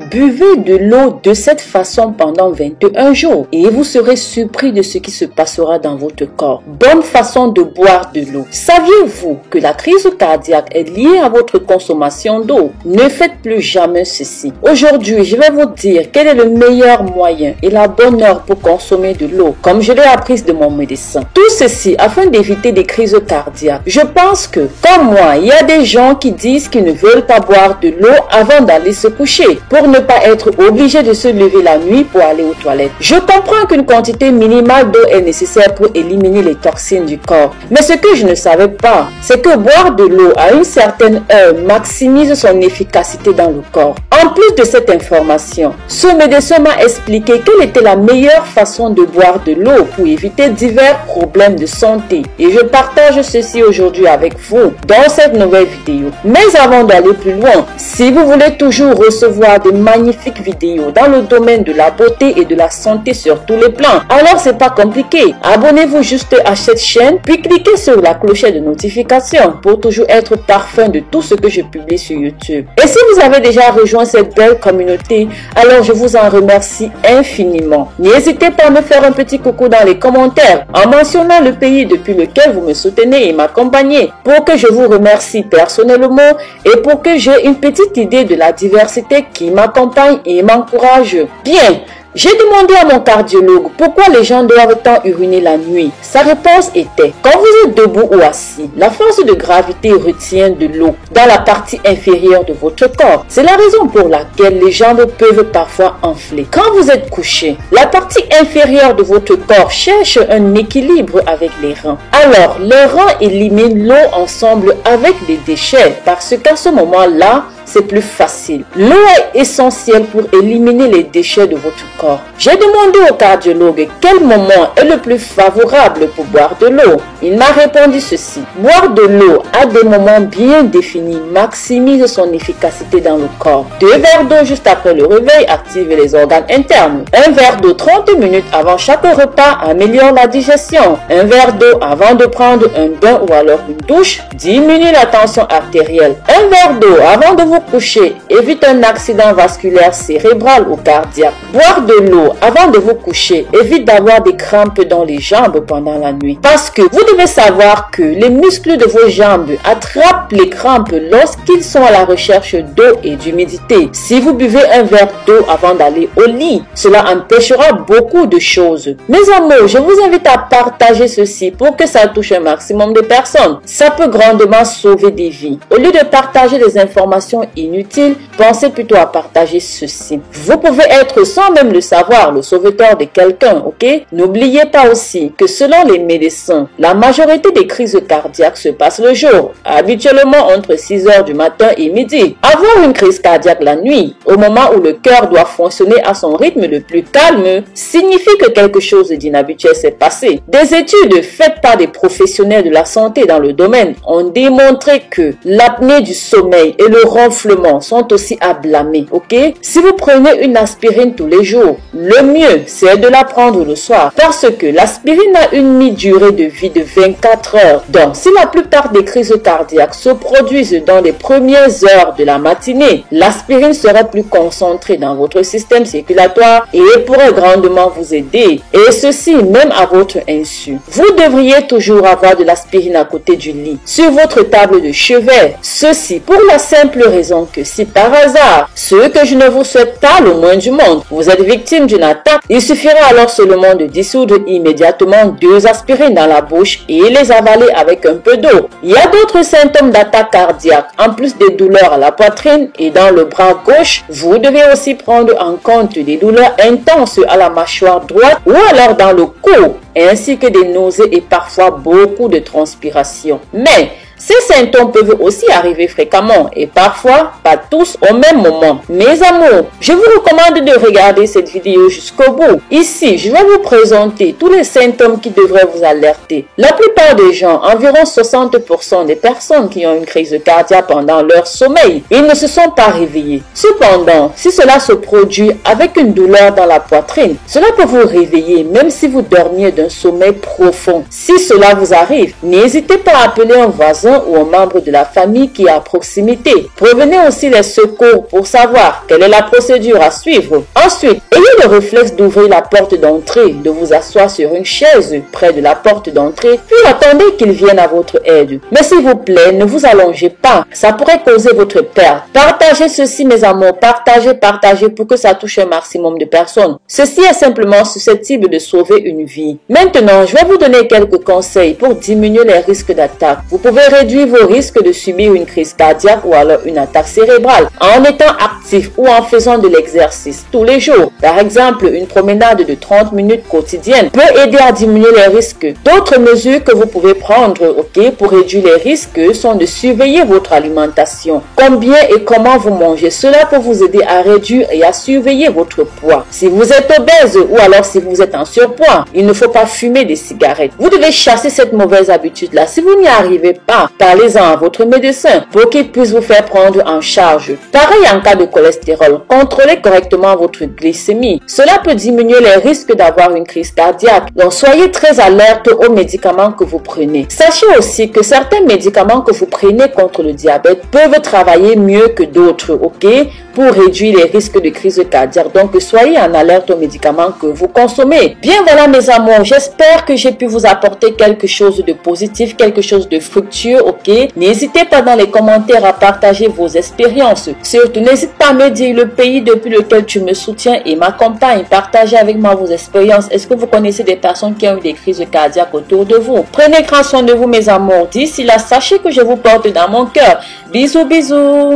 Buvez de l'eau de cette façon pendant 21 jours et vous serez surpris de ce qui se passera dans votre corps. Bonne façon de boire de l'eau. Saviez-vous que la crise cardiaque est liée à votre consommation d'eau? Ne faites plus jamais ceci. Aujourd'hui, je vais vous dire quel est le meilleur moyen et la bonne heure pour consommer de l'eau, comme je l'ai appris de mon médecin. Tout ceci afin d'éviter des crises cardiaques. Je pense que, comme moi, il y a des gens qui disent qu'ils ne veulent pas boire de l'eau avant d'aller se coucher, pour ne pas être obligé de se lever la nuit pour aller aux toilettes. Je comprends qu'une quantité minimale d'eau est nécessaire pour éliminer les toxines du corps. Mais ce que je ne savais pas, c'est que boire de l'eau à une certaine heure maximise son efficacité dans le corps. En plus de cette information, ce médecin m'a expliqué quelle était la meilleure façon de boire de l'eau pour éviter divers problèmes de santé. Et je partage ceci aujourd'hui avec vous dans cette nouvelle vidéo. Mais avant d'aller plus loin, si vous voulez toujours recevoir de magnifiques vidéos dans le domaine de la beauté et de la santé sur tous les plans, alors c'est pas compliqué. Abonnez-vous juste à cette chaîne, puis cliquez sur la clochette de notification pour toujours être parfum de tout ce que je publie sur YouTube. Et si vous avez déjà rejoint cette belle communauté, alors je vous en remercie infiniment. N'hésitez pas à me faire un petit coucou dans les commentaires en mentionnant le pays depuis lequel vous me soutenez et m'accompagnez pour que je vous remercie personnellement et pour que j'ai une petite idée de la diversité qui m'accompagne et m'encourage. Bien. J'ai demandé à mon cardiologue pourquoi les gens doivent tant uriner la nuit. Sa réponse était: quand vous êtes debout ou assis, la force de gravité retient de l'eau dans la partie inférieure de votre corps. C'est la raison pour laquelle les jambes peuvent parfois enfler. Quand vous êtes couché, la partie inférieure de votre corps cherche un équilibre avec les reins. Alors, les reins éliminent l'eau ensemble avec les déchets parce qu'à ce moment-là, c'est plus facile. L'eau est essentielle pour éliminer les déchets de votre corps. J'ai demandé au cardiologue quel moment est le plus favorable pour boire de l'eau. Il m'a répondu ceci: boire de l'eau à des moments bien définis maximise son efficacité dans le corps. 2 verres d'eau juste après le réveil active les organes internes. 1 verre d'eau 30 minutes avant chaque repas améliore la digestion. 1 verre d'eau avant de prendre un bain ou alors une douche diminue la tension artérielle. 1 verre d'eau avant de vous coucher évite un accident vasculaire cérébral ou cardiaque. Boire de l'eau avant de vous coucher évite d'avoir des crampes dans les jambes pendant la nuit. Parce que vous devez savoir que les muscles de vos jambes attrapent les crampes lorsqu'ils sont à la recherche d'eau et d'humidité. Si vous buvez un verre d'eau avant d'aller au lit, cela empêchera beaucoup de choses. Mes amours, je vous invite à partager ceci pour que ça touche un maximum de personnes. Ça peut grandement sauver des vies. Au lieu de partager des informations inutiles, pensez plutôt à partager ceci. Vous pouvez être, sans même le savoir, le sauveteur de quelqu'un, ok? N'oubliez pas aussi que selon les médecins, la majorité des crises cardiaques se passent le jour, habituellement entre 6 heures du matin et midi. Avoir une crise cardiaque la nuit, au moment où le cœur doit fonctionner à son rythme le plus calme, signifie que quelque chose d'inhabituel s'est passé. Des études faites par des professionnels de la santé dans le domaine ont démontré que l'apnée du sommeil et le ronflement sont aussi à blâmer, ok? Si vous prenez une aspirine tous les jours, le mieux c'est de la prendre le soir parce que l'aspirine a une durée de vie de 24 heures. Donc, si la plupart des crises cardiaques se produisent dans les premières heures de la matinée, l'aspirine serait plus concentrée dans votre système circulatoire et pourrait grandement vous aider. Et ceci même à votre insu. Vous devriez toujours avoir de l'aspirine à côté du lit, sur votre table de chevet. Ceci pour la simple raison que si par hasard, ce que je ne vous souhaite pas le moins du monde, vous êtes victime d'une attaque, il suffira alors seulement de dissoudre immédiatement 2 aspirines dans la bouche et les avaler avec un peu d'eau. Il y a d'autres symptômes d'attaque cardiaque. En plus des douleurs à la poitrine et dans le bras gauche, vous devez aussi prendre en compte des douleurs intenses à la mâchoire droite ou alors dans le cou, ainsi que des nausées et parfois beaucoup de transpiration. Mais ces symptômes peuvent aussi arriver fréquemment et parfois pas tous au même moment. Mes amours, je vous recommande de regarder cette vidéo jusqu'au bout. Ici, je vais vous présenter tous les symptômes qui devraient vous alerter. La plupart des gens, environ 60% des personnes qui ont une crise cardiaque pendant leur sommeil, ils ne se sont pas réveillés. Cependant, si cela se produit avec une douleur dans la poitrine, cela peut vous réveiller même si vous dormiez d'un sommeil profond. Si cela vous arrive, n'hésitez pas à appeler un voisin voisin ou un membre de la famille qui est à proximité. Prévenez aussi les secours pour savoir quelle est la procédure à suivre. Ensuite, ayez le réflexe d'ouvrir la porte d'entrée, de vous asseoir sur une chaise près de la porte d'entrée, puis attendez qu'ils viennent à votre aide. Mais s'il vous plaît, ne vous allongez pas, ça pourrait causer votre perte. Partagez ceci mes amours, partagez pour que ça touche un maximum de personnes. Ceci est simplement susceptible de sauver une vie. Maintenant, je vais vous donner quelques conseils pour diminuer les risques d'attaque. Vous pouvez réduire vos risques de subir une crise cardiaque ou alors une attaque cérébrale en étant actif ou en faisant de l'exercice tous les jours. Par exemple, une promenade de 30 minutes quotidienne peut aider à diminuer les risques. D'autres mesures que vous pouvez prendre, pour réduire les risques sont de surveiller votre alimentation. Combien et comment vous mangez, cela peut vous aider à réduire et à surveiller votre poids. Si vous êtes obèse ou alors si vous êtes en surpoids, il ne faut pas fumer des cigarettes. Vous devez chasser cette mauvaise habitude-là. Si vous n'y arrivez pas, parlez-en à votre médecin pour qu'il puisse vous faire prendre en charge. Pareil en cas de cholestérol, contrôlez correctement votre glycémie. Cela peut diminuer les risques d'avoir une crise cardiaque. Donc soyez très alerte aux médicaments que vous prenez. Sachez aussi que certains médicaments que vous prenez contre le diabète peuvent travailler mieux que d'autres, pour réduire les risques de crise cardiaque. Donc soyez en alerte aux médicaments que vous consommez. Bien voilà mes amours, j'espère que j'ai pu vous apporter quelque chose de positif, quelque chose de fructueux, N'hésitez pas dans les commentaires à partager vos expériences. Surtout, n'hésite pas à me dire le pays depuis lequel tu me soutiens et m'accompagnes. Partagez avec moi vos expériences. Est-ce que vous connaissez des personnes qui ont eu des crises cardiaques autour de vous? Prenez grand soin de vous mes amours. D'ici là, sachez que je vous porte dans mon cœur. Bisous, bisous.